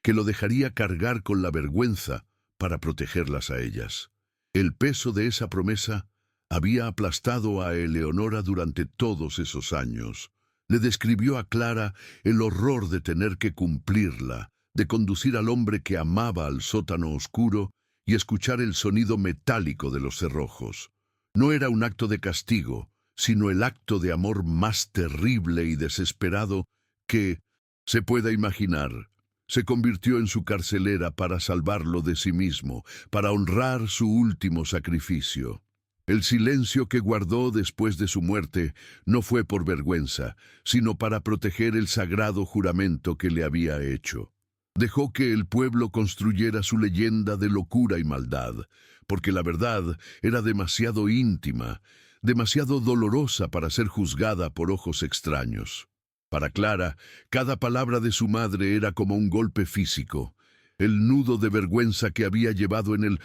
que lo dejaría cargar con la vergüenza para protegerlas a ellas. El peso de esa promesa había aplastado a Eleonora durante todos esos años. Le describió a Clara el horror de tener que cumplirla, de conducir al hombre que amaba al sótano oscuro y escuchar el sonido metálico de los cerrojos. No era un acto de castigo, sino el acto de amor más terrible y desesperado que se pueda imaginar. Se convirtió en su carcelera para salvarlo de sí mismo, para honrar su último sacrificio. El silencio que guardó después de su muerte no fue por vergüenza, sino para proteger el sagrado juramento que le había hecho. Dejó que el pueblo construyera su leyenda de locura y maldad, porque la verdad era demasiado íntima, demasiado dolorosa para ser juzgada por ojos extraños. Para Clara, cada palabra de su madre era como un golpe físico. El nudo de vergüenza que había llevado en el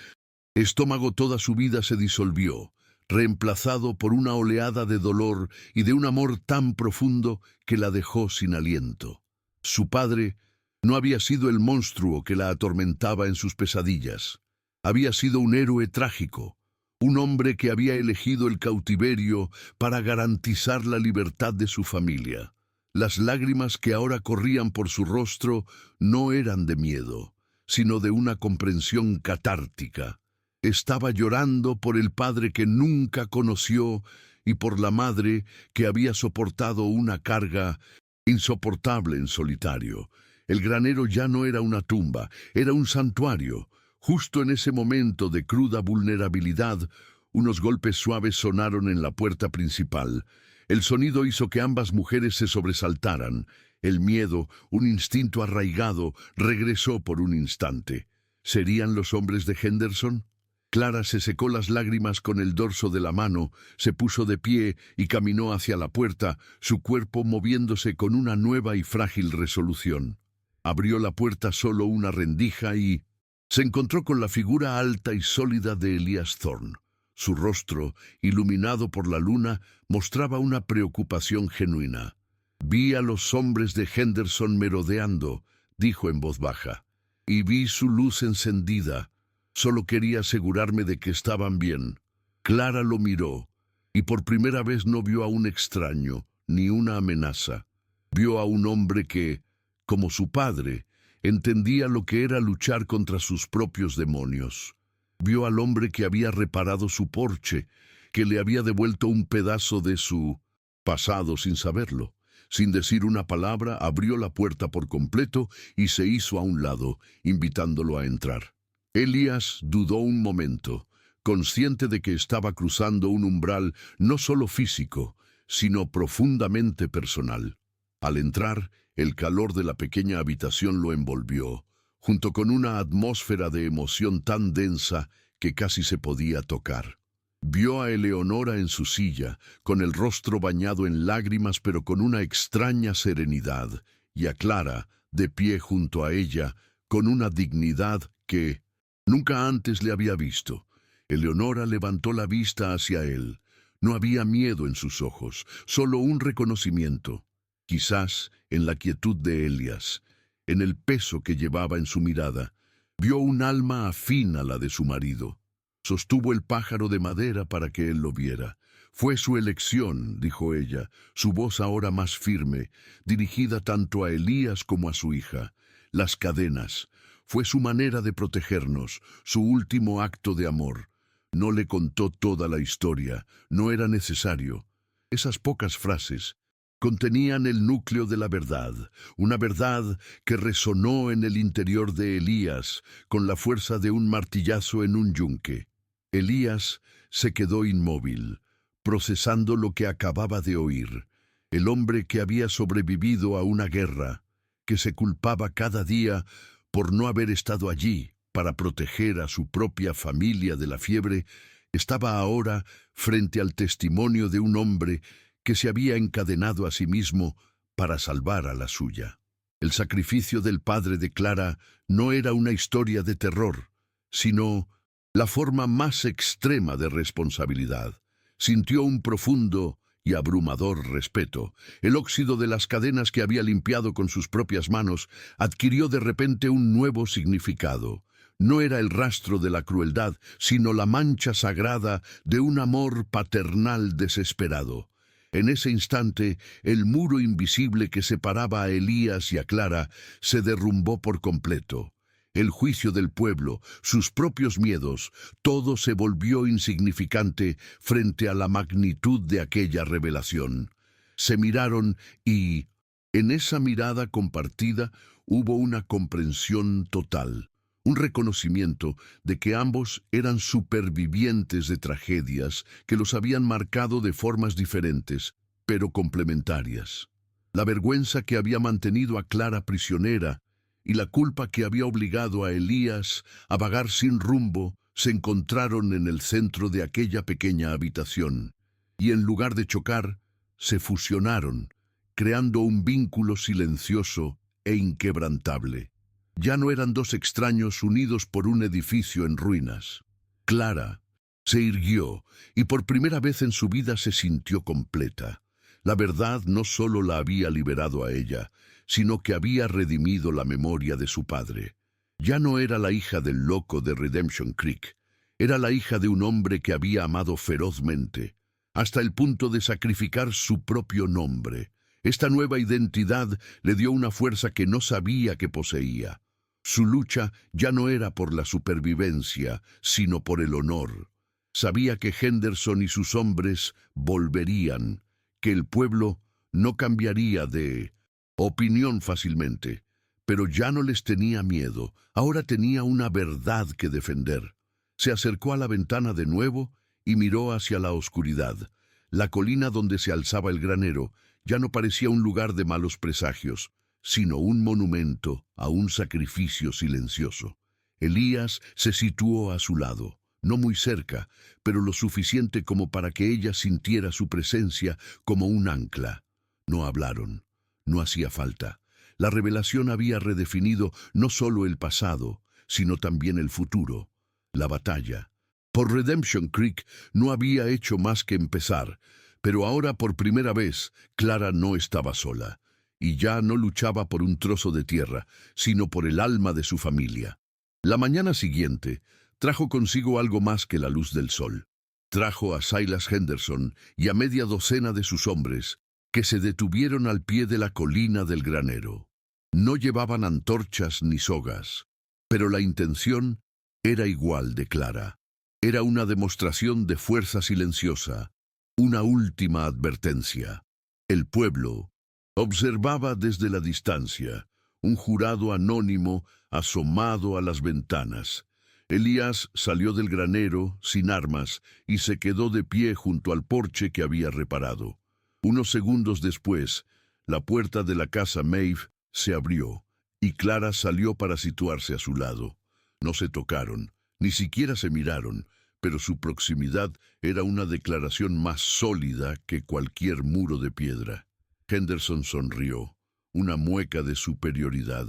estómago toda su vida se disolvió, reemplazado por una oleada de dolor y de un amor tan profundo que la dejó sin aliento. Su padre no había sido el monstruo que la atormentaba en sus pesadillas. Había sido un héroe trágico, un hombre que había elegido el cautiverio para garantizar la libertad de su familia. Las lágrimas que ahora corrían por su rostro no eran de miedo, sino de una comprensión catártica. Estaba llorando por el padre que nunca conoció y por la madre que había soportado una carga insoportable en solitario. El granero ya no era una tumba, era un santuario. Justo en ese momento de cruda vulnerabilidad, unos golpes suaves sonaron en la puerta principal. El sonido hizo que ambas mujeres se sobresaltaran. El miedo, un instinto arraigado, regresó por un instante. ¿Serían los hombres de Henderson? Clara se secó las lágrimas con el dorso de la mano, se puso de pie y caminó hacia la puerta, su cuerpo moviéndose con una nueva y frágil resolución. Abrió la puerta solo una rendija y se encontró con la figura alta y sólida de Elias Thorne. Su rostro, iluminado por la luna, mostraba una preocupación genuina. «Vi a los hombres de Henderson merodeando», dijo en voz baja, «y vi su luz encendida. Solo quería asegurarme de que estaban bien». Clara lo miró, y por primera vez no vio a un extraño, ni una amenaza. Vio a un hombre que, como su padre, Entendía lo que era luchar contra sus propios demonios. Vio al hombre que había reparado su porche, que le había devuelto un pedazo de su pasado sin saberlo. Sin decir una palabra, abrió la puerta por completo y se hizo a un lado, invitándolo a entrar. Elías dudó un momento, consciente de que estaba cruzando un umbral no solo físico, sino profundamente personal. Al entrar, el calor de la pequeña habitación lo envolvió, junto con una atmósfera de emoción tan densa que casi se podía tocar. Vio a Eleonora en su silla, con el rostro bañado en lágrimas pero con una extraña serenidad, y a Clara, de pie junto a ella, con una dignidad que nunca antes le había visto. Eleonora levantó la vista hacia él. No había miedo en sus ojos, solo un reconocimiento. Quizás en la quietud de Elías, en el peso que llevaba en su mirada, vio un alma afín a la de su marido. Sostuvo el pájaro de madera para que él lo viera. Fue su elección, dijo ella, su voz ahora más firme, dirigida tanto a Elías como a su hija. Las cadenas. Fue su manera de protegernos, su último acto de amor. No le contó toda la historia, no era necesario. Esas pocas frases contenían el núcleo de la verdad, una verdad que resonó en el interior de Elías con la fuerza de un martillazo en un yunque. Elías se quedó inmóvil, procesando lo que acababa de oír. El hombre que había sobrevivido a una guerra, que se culpaba cada día por no haber estado allí para proteger a su propia familia de la fiebre, estaba ahora frente al testimonio de un hombre que se había encadenado a sí mismo para salvar a la suya. El sacrificio del padre de Clara no era una historia de terror, sino la forma más extrema de responsabilidad. Sintió un profundo y abrumador respeto. El óxido de las cadenas que había limpiado con sus propias manos adquirió de repente un nuevo significado. No era el rastro de la crueldad, sino la mancha sagrada de un amor paternal desesperado. En ese instante, el muro invisible que separaba a Elías y a Clara se derrumbó por completo. El juicio del pueblo, sus propios miedos, todo se volvió insignificante frente a la magnitud de aquella revelación. Se miraron y, en esa mirada compartida, hubo una comprensión total. Un reconocimiento de que ambos eran supervivientes de tragedias que los habían marcado de formas diferentes, pero complementarias. La vergüenza que había mantenido a Clara prisionera y la culpa que había obligado a Elías a vagar sin rumbo se encontraron en el centro de aquella pequeña habitación, y en lugar de chocar, se fusionaron, creando un vínculo silencioso e inquebrantable. Ya no eran dos extraños unidos por un edificio en ruinas. Clara se irguió y por primera vez en su vida se sintió completa. La verdad no solo la había liberado a ella, sino que había redimido la memoria de su padre. Ya no era la hija del loco de Redemption Creek, era la hija de un hombre que había amado ferozmente, hasta el punto de sacrificar su propio nombre. Esta nueva identidad le dio una fuerza que no sabía que poseía. Su lucha ya no era por la supervivencia, sino por el honor. Sabía que Henderson y sus hombres volverían, que el pueblo no cambiaría de opinión fácilmente, pero ya no les tenía miedo, ahora tenía una verdad que defender. Se acercó a la ventana de nuevo y miró hacia la oscuridad. La colina donde se alzaba el granero ya no parecía un lugar de malos presagios, sino un monumento a un sacrificio silencioso. Elías se situó a su lado, no muy cerca, pero lo suficiente como para que ella sintiera su presencia como un ancla. No hablaron, no hacía falta. La revelación había redefinido no solo el pasado, sino también el futuro, la batalla. Por Redemption Creek no había hecho más que empezar, pero ahora por primera vez Clara no estaba sola. Y ya no luchaba por un trozo de tierra, sino por el alma de su familia. La mañana siguiente trajo consigo algo más que la luz del sol. Trajo a Silas Henderson y a media docena de sus hombres, que se detuvieron al pie de la colina del granero. No llevaban antorchas ni sogas, pero la intención era igual de clara. Era una demostración de fuerza silenciosa, una última advertencia. El pueblo observaba desde la distancia, un jurado anónimo asomado a las ventanas. Elías salió del granero sin armas y se quedó de pie junto al porche que había reparado. Unos segundos después, la puerta de la casa Maeve se abrió y Clara salió para situarse a su lado. No se tocaron, ni siquiera se miraron, pero su proximidad era una declaración más sólida que cualquier muro de piedra. Henderson sonrió, una mueca de superioridad.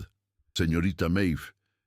Señorita Maeve,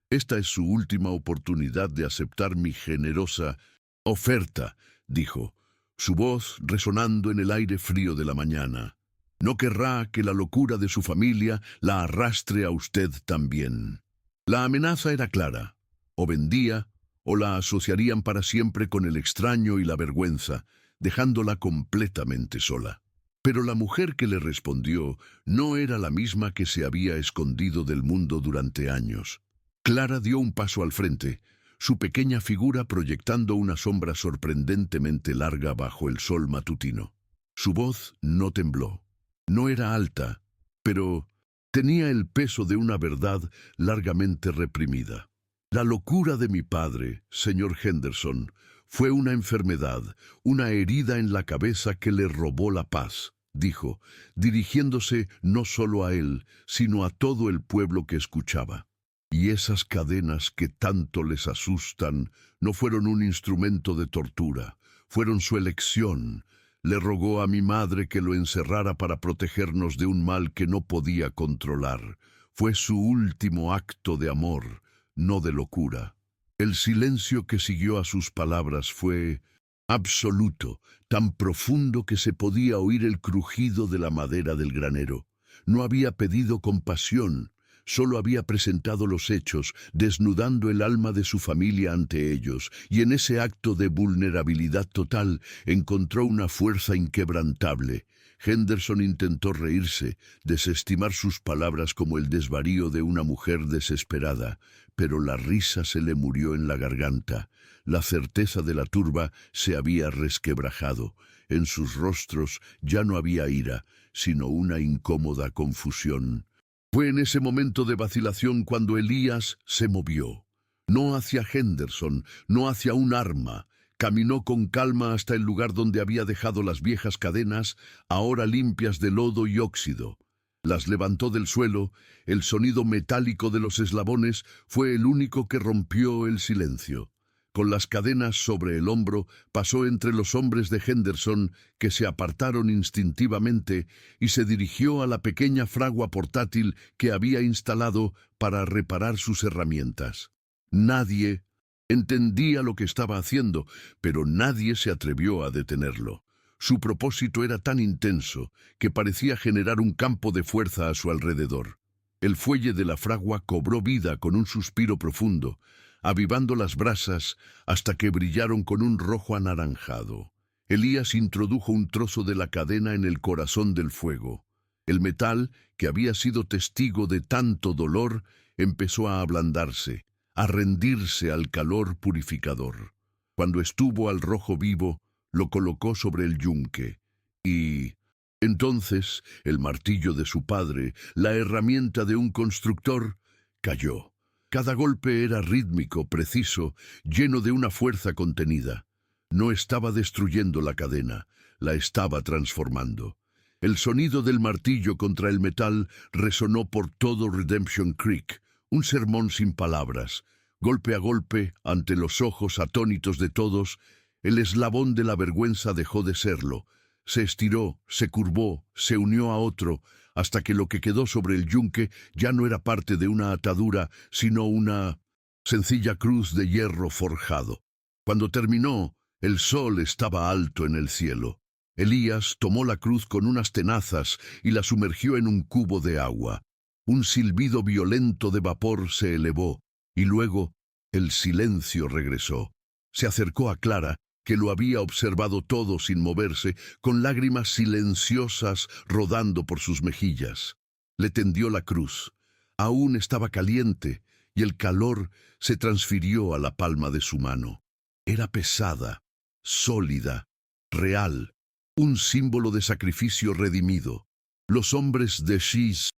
esta es su última oportunidad de aceptar mi generosa oferta, dijo, su voz resonando en el aire frío de la mañana. No querrá que la locura de su familia la arrastre a usted también. La amenaza era clara. O vendía, o la asociarían para siempre con el extraño y la vergüenza, dejándola completamente sola. Pero la mujer que le respondió no era la misma que se había escondido del mundo durante años. Clara dio un paso al frente, su pequeña figura proyectando una sombra sorprendentemente larga bajo el sol matutino. Su voz no tembló. No era alta, pero tenía el peso de una verdad largamente reprimida. La locura de mi padre, señor Henderson, fue una enfermedad, una herida en la cabeza que le robó la paz, dijo, dirigiéndose no solo a él, sino a todo el pueblo que escuchaba. Y esas cadenas que tanto les asustan no fueron un instrumento de tortura, fueron su elección. Le rogó a mi madre que lo encerrara para protegernos de un mal que no podía controlar. Fue su último acto de amor, no de locura. El silencio que siguió a sus palabras fue absoluto, tan profundo que se podía oír el crujido de la madera del granero. No había pedido compasión, solo había presentado los hechos, desnudando el alma de su familia ante ellos, y en ese acto de vulnerabilidad total encontró una fuerza inquebrantable. Henderson intentó reírse, desestimar sus palabras como el desvarío de una mujer desesperada, pero la risa se le murió en la garganta. La certeza de la turba se había resquebrajado. En sus rostros ya no había ira, sino una incómoda confusión. Fue en ese momento de vacilación cuando Elías se movió. No hacia Henderson, no hacia un arma. Caminó con calma hasta el lugar donde había dejado las viejas cadenas, ahora limpias de lodo y óxido. Las levantó del suelo, el sonido metálico de los eslabones fue el único que rompió el silencio. Con las cadenas sobre el hombro, pasó entre los hombres de Henderson, que se apartaron instintivamente, y se dirigió a la pequeña fragua portátil que había instalado para reparar sus herramientas. Nadie entendía lo que estaba haciendo, pero nadie se atrevió a detenerlo. Su propósito era tan intenso que parecía generar un campo de fuerza a su alrededor. El fuelle de la fragua cobró vida con un suspiro profundo, avivando las brasas hasta que brillaron con un rojo anaranjado. Elías introdujo un trozo de la cadena en el corazón del fuego. El metal, que había sido testigo de tanto dolor, empezó a ablandarse, a rendirse al calor purificador. Cuando estuvo al rojo vivo, lo colocó sobre el yunque, y entonces el martillo de su padre, la herramienta de un constructor, cayó. Cada golpe era rítmico, preciso, lleno de una fuerza contenida. No estaba destruyendo la cadena, la estaba transformando. El sonido del martillo contra el metal resonó por todo Redemption Creek, un sermón sin palabras. Golpe a golpe, ante los ojos atónitos de todos, el eslabón de la vergüenza dejó de serlo. Se estiró, se curvó, se unió a otro, hasta que lo que quedó sobre el yunque ya no era parte de una atadura, sino una sencilla cruz de hierro forjado. Cuando terminó, el sol estaba alto en el cielo. Elías tomó la cruz con unas tenazas y la sumergió en un cubo de agua. Un silbido violento de vapor se elevó, y luego el silencio regresó. Se acercó a Clara, que lo había observado todo sin moverse, con lágrimas silenciosas rodando por sus mejillas. Le tendió la cruz. Aún estaba caliente y el calor se transfirió a la palma de su mano. Era pesada, sólida, real, un símbolo de sacrificio redimido. Los hombres de Shees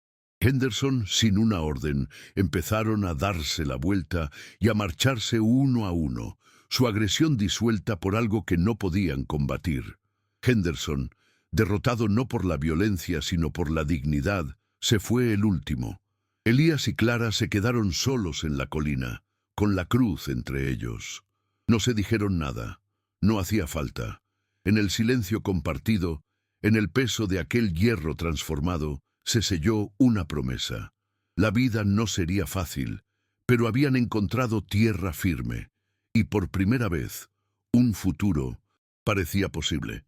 Henderson, sin una orden, empezaron a darse la vuelta y a marcharse uno a uno, su agresión disuelta por algo que no podían combatir. Henderson, derrotado no por la violencia sino por la dignidad, se fue el último. Elías y Clara se quedaron solos en la colina, con la cruz entre ellos. No se dijeron nada, no hacía falta. En el silencio compartido, en el peso de aquel hierro transformado, se selló una promesa. La vida no sería fácil, pero habían encontrado tierra firme, y por primera vez, un futuro parecía posible.